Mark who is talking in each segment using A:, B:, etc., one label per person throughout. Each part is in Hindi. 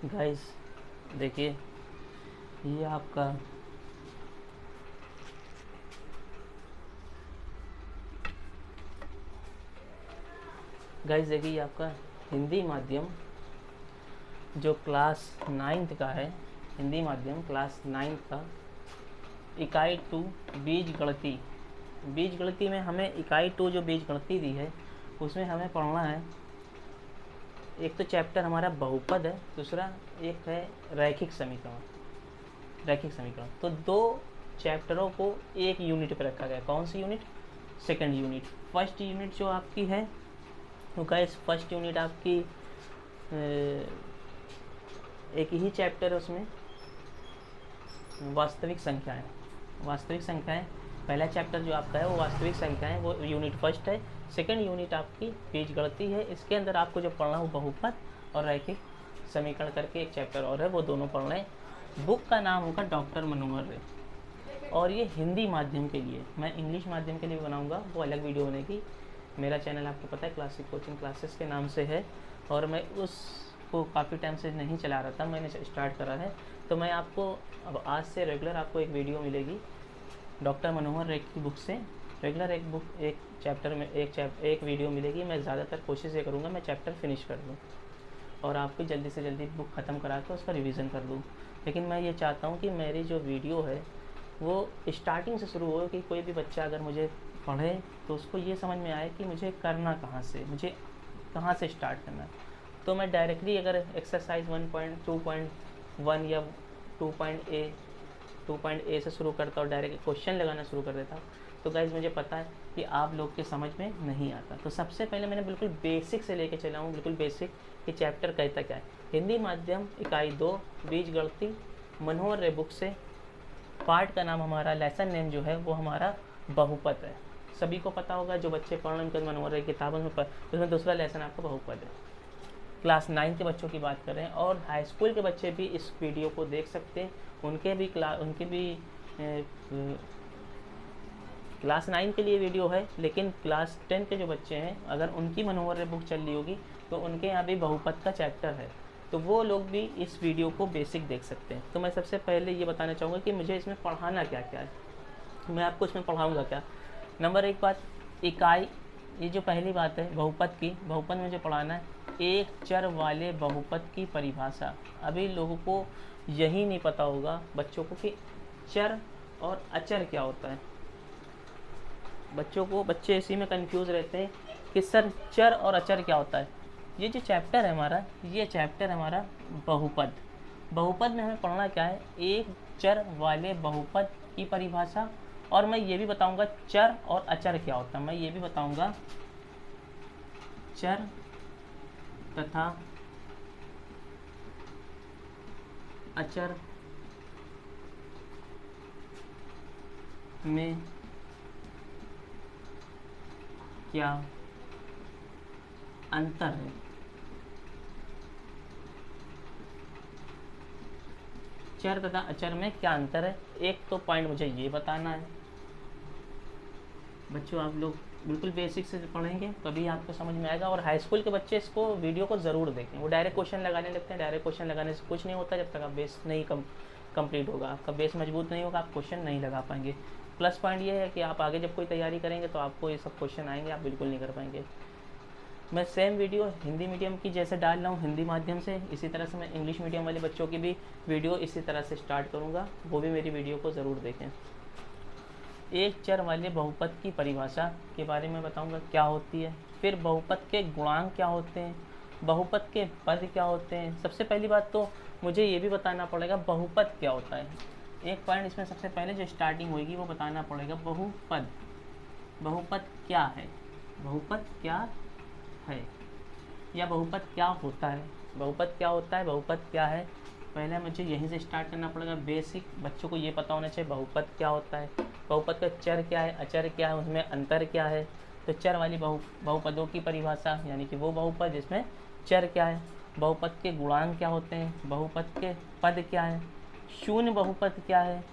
A: गाइस देखिए, ये आपका गाइस देखिए, ये आपका हिंदी माध्यम जो क्लास 9th का है, हिंदी माध्यम क्लास 9th का इकाई 2 बीज गणिती। बीज गणिती में हमें इकाई 2 जो बीज गणिती दी है उसमें हमें पढ़ना है, एक तो चैप्टर हमारा बहुपद है, दूसरा एक है रैखिक समीकरण। रैखिक समीकरण तो दो चैप्टरों को एक यूनिट पर रखा गया। कौन सी unit? Second unit. First unit जो आपकी है तो गाइस फर्स्ट यूनिट आपकी एक ही चैप्टर है, उसमें वास्तविक संख्याएं। वास्तविक संख्याएं पहला चैप्टर जो आपका है वो वास्तविक संख्याएं, वो यूनिट फर्स्ट है। सेकंड यूनिट आपकी बीजगणित है। इसके अंदर आपको जो पढ़ना है वो बहुपद और रैखिक समीकरण करके एक चैप्टर और है, वो दोनों पढ़ना है। बुक का नाम होगा डॉक्टर मनोहर रे, और ये हिंदी माध्यम के लिए। मैं इंग्लिश माध्यम के लिए बनाऊंगा, वो अलग वीडियो बनेगी। मेरा चैनल आपको पता है क्लासिक कोचिंग क्लासेस के नाम से है, और मैं उसको काफ़ी टाइम से नहीं चला रहा था, मैंने स्टार्ट करा है। तो मैं आपको अब आज से रेगुलर आपको एक वीडियो मिलेगी डॉक्टर मनोहर रे की बुक से। रेगुलर एक चैप्टर में एक वीडियो मिलेगी। मैं ज़्यादातर कोशिश ये करूँगा मैं चैप्टर फिनिश कर दूँ और आपको जल्दी से जल्दी बुक ख़त्म करा कर उसका रिवीजन कर दूँ। लेकिन मैं ये चाहता हूँ कि मेरी जो वीडियो है वो स्टार्टिंग से शुरू हो, कि कोई भी बच्चा अगर मुझे पढ़े तो उसको ये समझ में आए कि मुझे करना कहाँ से, मुझे कहाँ से स्टार्ट करना है। तो मैं डायरेक्टली अगर एक्सरसाइज 1.2.1 या 2.A से शुरू करता और डायरेक्ट क्वेश्चन लगाना शुरू कर देता, तो गाइज मुझे पता है कि आप लोग के समझ में नहीं आता। तो सबसे पहले मैंने बिल्कुल बेसिक से लेके चला हूँ, बिल्कुल बेसिक कि चैप्टर कहता क्या है। हिंदी माध्यम इकाई 2 बीज गणिती मनोहर रे बुक से। पार्ट का नाम हमारा, लेसन नेम जो है वो हमारा बहुपद है। सभी को पता होगा, जो बच्चे पढ़ रहे हैं मनोहर रे किताबों में उसमें दूसरा लेसन आपका बहुपद है। क्लास 9 के बच्चों की बात करें और हाई स्कूल के बच्चे भी इस वीडियो को देख सकते हैं। उनके भी क्लास 9 के लिए वीडियो है, लेकिन क्लास 10 के जो बच्चे हैं अगर उनकी मनोहर रे बुक चल रही होगी तो उनके यहाँ भी बहुपद का चैप्टर है, तो वो लोग भी इस वीडियो को बेसिक देख सकते हैं। तो मैं सबसे पहले ये बताना चाहूँगा कि मुझे इसमें पढ़ाना क्या क्या है, मैं आपको इसमें पढ़ाऊँगा क्या। नंबर एक बात, इकाई, ये जो पहली बात है बहुपद की, बहुपद में मुझे पढ़ाना है एक चर वाले बहुपद की परिभाषा। अभी लोगों को यही नहीं पता होगा बच्चों को कि चर और अचर क्या होता है। बच्चे इसी में कंफ्यूज रहते हैं कि सर चर और अचर क्या होता है। ये जो चैप्टर है हमारा, ये चैप्टर हमारा बहुपद। बहुपद में हमें पढ़ना क्या है, एक चर वाले बहुपद की परिभाषा। और मैं ये भी बताऊंगा चर और अचर क्या होता है। मैं ये भी बताऊंगा चर तथा अचर में क्या अंतर है। चर तथा अचर में क्या अंतर है, एक तो पॉइंट मुझे ये बताना है। बच्चों आप लोग बिल्कुल बेसिक से पढ़ेंगे तभी आपको समझ में आएगा। और हाई स्कूल के बच्चे इसको वीडियो को ज़रूर देखें। वो डायरेक्ट क्वेश्चन लगाने लगते हैं, डायरेक्ट क्वेश्चन लगाने से कुछ नहीं होता जब तक आप बेस नहीं कंप्लीट होगा, आपका बेस मजबूत नहीं होगा, आप क्वेश्चन नहीं लगा पाएंगे। प्लस पॉइंट ये है कि आप आगे जब कोई तैयारी करेंगे तो आपको ये सब क्वेश्चन आएंगे, आप बिल्कुल नहीं कर पाएंगे। मैं सेम वीडियो हिंदी मीडियम की जैसे डाल रहा हूँ हिंदी माध्यम से, इसी तरह से मैं इंग्लिश मीडियम वाले बच्चों की भी वीडियो इसी तरह से स्टार्ट करूँगा, वो भी मेरी वीडियो को ज़रूर देखें। एक चर वाले बहुपद की परिभाषा के बारे में बताऊंगा क्या होती है, फिर बहुपद के गुणांक क्या होते हैं, बहुपद के पद क्या होते हैं। सबसे पहली बात तो मुझे ये भी बताना पड़ेगा बहुपद क्या होता है। एक पॉइंट इसमें सबसे पहले जो स्टार्टिंग होगी वो बताना पड़ेगा बहुपद। बहुपद क्या है, बहुपद क्या है या बहुपद क्या होता है। बहुपद क्या होता है, बहुपद क्या है, पहले मुझे यहीं से स्टार्ट करना पड़ेगा। बेसिक बच्चों को ये पता होना चाहिए बहुपद क्या होता है, बहुपद का चर क्या है, अचर क्या है, उसमें अंतर क्या है। तो चर वाली बहुपदों की परिभाषा, यानी कि वो बहुपद जिसमें चर क्या है। बहुपद के गुणांक क्या होते हैं, बहुपद के पद क्या है, शून्य बहुपद क्या है,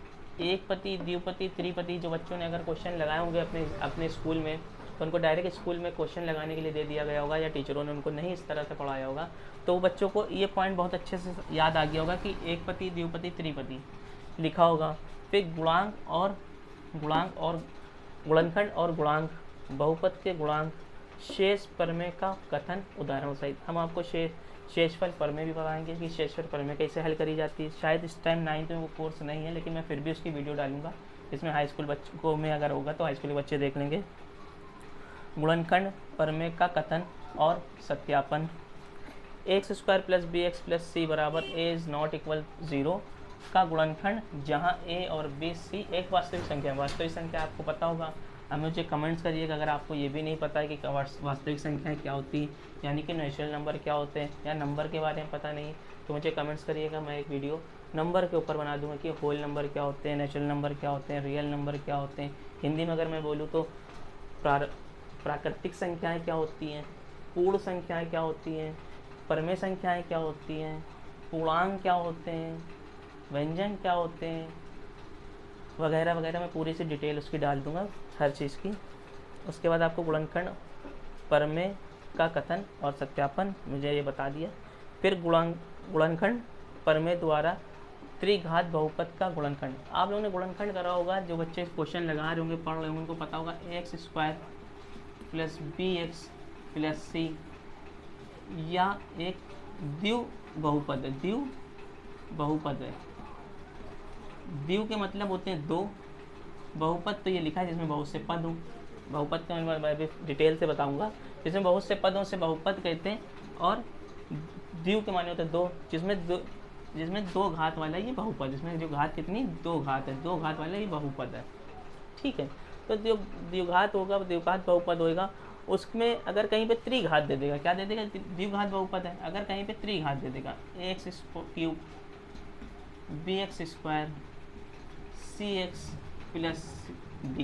A: एक पति, द्विपति, त्रिपति। जो बच्चों ने अगर क्वेश्चन लगाए होंगे अपने स्कूल में तो उनको डायरेक्ट स्कूल में क्वेश्चन लगाने के लिए दे दिया गया होगा या टीचरों ने उनको नहीं इस तरह से पढ़ाया होगा, तो वो बच्चों को ये पॉइंट बहुत अच्छे से याद आ गया होगा कि एकपति, द्विपति, त्रिपति लिखा होगा। फिर गुणांक और गुणनखंड और गुणांक, बहुपद के गुणांक, शेष प्रमेय का कथन उदाहरण सहित। हम आपको शेषफल प्रमेय भी बताएंगे कि शेषफल प्रमेय कैसे हल करी जाती है। शायद इस टाइम 9th में वो कोर्स नहीं है, लेकिन मैं फिर भी उसकी वीडियो डालूंगा, इसमें हाई स्कूल बच्चों में अगर होगा तो हाई स्कूल के बच्चे देख लेंगे। गुणनखंड प्रमेय का कथन और सत्यापन, x² + bx + c बराबर a इज़ नॉट इक्वल 0 का गुणनखंड जहां a और b c एक वास्तविक संख्या है। वास्तविक संख्या आपको पता होगा, अब मुझे कमेंट्स करिएगा अगर आपको ये भी नहीं पता है कि वास्तविक संख्याएं क्या होती है, यानी कि नेचुरल नंबर क्या होते हैं, या नंबर के बारे में पता नहीं, तो मुझे कमेंट्स करिएगा। मैं एक वीडियो नंबर के ऊपर बना दूंगा कि होल नंबर क्या होते हैं, नेचुरल नंबर क्या होते हैं, रियल नंबर क्या होते हैं। हिंदी में अगर मैं बोलूँ तो प्राकृतिक संख्याएँ क्या होती हैं, पूर्ण संख्याएँ क्या होती हैं, परमेय संख्याएँ क्या होती हैं, पूर्णांक क्या होते हैं, व्यंजन क्या होते हैं, वगैरह वगैरह। मैं पूरी सी डिटेल उसकी डाल दूंगा हर चीज़ की। उसके बाद आपको गुणनखंड प्रमेय का कथन और सत्यापन मुझे ये बता दिया। फिर गुणनखंड प्रमेय द्वारा त्रिघात बहुपद का गुणनखंड। आप लोगों ने गुणनखंड करा होगा, जो बच्चे क्वेश्चन लगा रहे होंगे, पढ़ रहे होंगे, उनको पता होगा x² + bx + c, या एक द्विव बहुपद है। द्विव बहुपद है, द्विव के मतलब होते हैं दो, बहुपद तो ये लिखा है जिसमें बहुत से पद हों। बहुपद का मैं भी डिटेल से बताऊंगा, जिसमें बहुत से पदों से बहुपद कहते हैं। और द्विव के माने होते हैं दो, जिसमें दो घात वाला ये बहुपद, जिसमें जो घात कितनी, दो घात है, दो घात वाला ये बहुपद है। ठीक है, तो द्विघात होगा, द्विघात बहुपद होगा, उसमें अगर कहीं पे त्रिघात दे देगा, क्या दे देगा, द्विघात बहुपद है, अगर कहीं पे त्रिघात दे देगा, x³ bx² cx + d,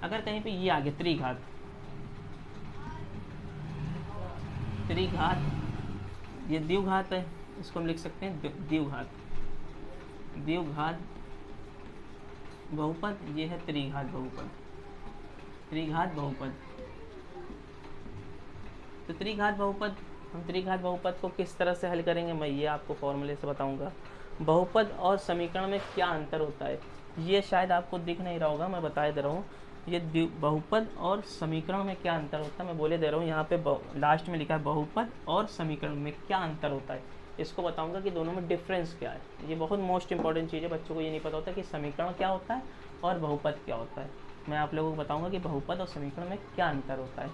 A: अगर कहीं पे ये आ गया त्रिघात, ये द्विघात है, इसको हम लिख सकते हैं द्विघात बहुपद, ये है त्रिघात बहुपद। तो त्रिघात बहुपद, हम त्रिघात बहुपद को किस तरह से हल करेंगे, मैं ये आपको फॉर्मूले से बताऊंगा। बहुपद और समीकरण में क्या अंतर होता है, ये शायद आपको दिख नहीं रहा होगा, मैं बता दे रहा हूँ। ये बहुपद और समीकरण में क्या अंतर होता है, मैं बोले दे रहा हूँ। यहाँ पे लास्ट में लिखा है बहुपद और समीकरण में क्या अंतर होता है, इसको बताऊंगा कि दोनों में डिफरेंस क्या है। ये बहुत मोस्ट इंपॉर्टेंट चीज़ है, बच्चों को ये नहीं पता होता कि समीकरण क्या होता है और बहुपद क्या होता है। मैं आप लोगों को बताऊँगा कि बहुपद और समीकरण में क्या अंतर होता है।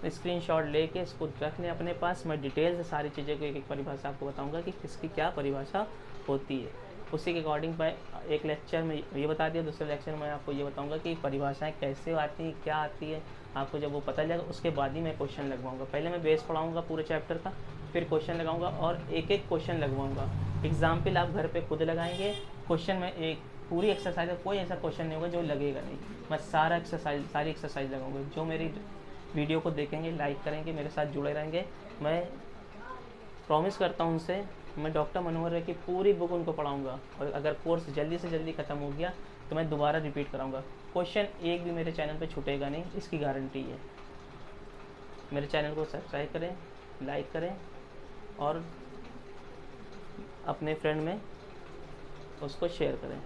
A: तो स्क्रीनशॉट लेके इसको रख लें अपने पास। मैं डिटेल से सारी चीज़ें को एक एक परिभाषा आपको बताऊँगा कि किसकी क्या परिभाषा होती है। उसी के अकॉर्डिंग मैं एक लेक्चर में ये बता दिया, दूसरे लेक्चर में आपको ये बताऊंगा कि परिभाषाएं कैसे आती हैं, क्या आती है। आपको जब वो पता चलेगा उसके बाद ही मैं क्वेश्चन लगवाऊंगा। पहले मैं बेस पढ़ाऊंगा पूरे चैप्टर का, फिर क्वेश्चन लगाऊंगा और एक एक क्वेश्चन लगवाऊंगा। एग्जाम्पल आप घर पे खुद लगाएंगे, क्वेश्चन में एक पूरी एक्सरसाइज है, कोई ऐसा क्वेश्चन नहीं होगा जो लगेगा नहीं। मैं सारी एक्सरसाइज लगाऊंगा। जो मेरी वीडियो को देखेंगे, लाइक करेंगे, मेरे साथ जुड़े रहेंगे, मैं प्रॉमिस करता हूँ उनसे, मैं डॉक्टर मनोहर की पूरी बुक उनको पढ़ाऊंगा। और अगर कोर्स जल्दी से जल्दी ख़त्म हो गया तो मैं दोबारा रिपीट कराऊंगा। क्वेश्चन एक भी मेरे चैनल पे छूटेगा नहीं, इसकी गारंटी है। मेरे चैनल को सब्सक्राइब करें, लाइक करें और अपने फ्रेंड में उसको शेयर करें।